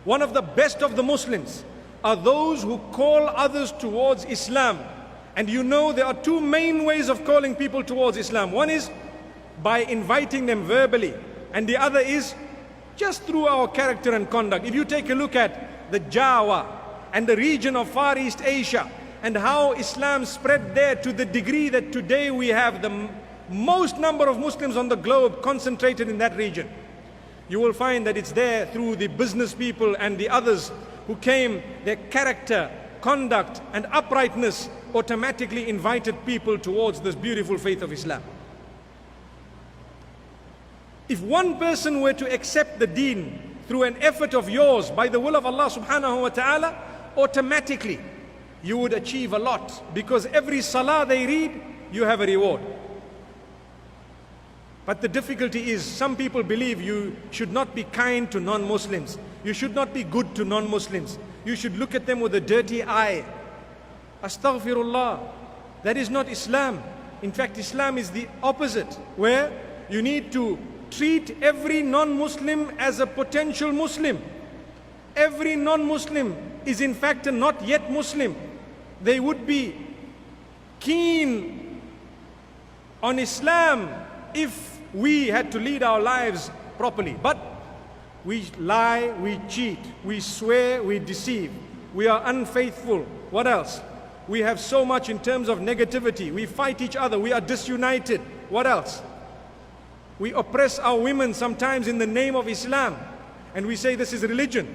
One of the best of the Muslims are those who call others towards Islam. And you know there are two main ways of calling people towards Islam. One is by inviting them verbally, and the other is just through our character and conduct. If you take a look at the Java and the region of Far East Asia, and how Islam spread there to the degree that today we have the most number of Muslims on the globe concentrated in that region, you will find that it's there through the business people and the others who came. Their character, conduct and uprightness automatically invited people towards this beautiful faith of Islam. If one person were to accept the deen through an effort of yours by the will of Allah subhanahu wa ta'ala, automatically you would achieve a lot, because every salah they read, you have a reward. But the difficulty is, some people believe you should not be kind to non-Muslims. You should not be good to non-Muslims. You should look at them with a dirty eye. Astaghfirullah. That is not Islam. In fact, Islam is the opposite, where you need to treat every non-Muslim as a potential Muslim. Every non-Muslim is in fact a not yet Muslim. They would be keen on Islam if we had to lead our lives properly. But we lie, we cheat, we swear, we deceive, we are unfaithful. What else? We have so much in terms of negativity. We fight each other, we are disunited. What else? We oppress our women sometimes in the name of Islam, and we say this is religion.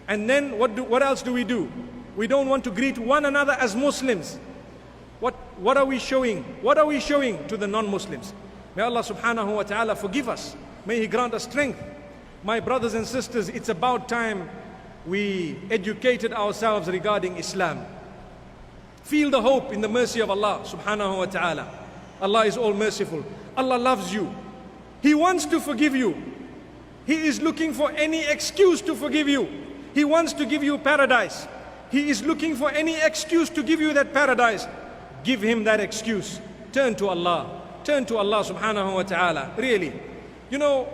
And then what else do? We don't want to greet one another as Muslims. What are we showing? What are we showing to the non-Muslims? May Allah subhanahu wa ta'ala forgive us. May He grant us strength. My brothers and sisters, it's about time we educated ourselves regarding Islam. Feel the hope in the mercy of Allah subhanahu wa ta'ala. Allah is all merciful. Allah loves you. He wants to forgive you. He is looking for any excuse to forgive you. He wants to give you paradise. He is looking for any excuse to give you that paradise. Give Him that excuse. Turn to Allah. Turn to Allah subhanahu wa ta'ala. Really. You know,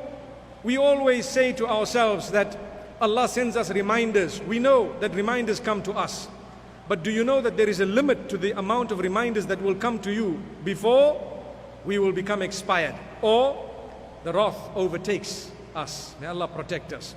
we always say to ourselves that Allah sends us reminders. We know that reminders come to us. But do you know that there is a limit to the amount of reminders that will come to you before we will become expired, or the wrath overtakes us? May Allah protect us.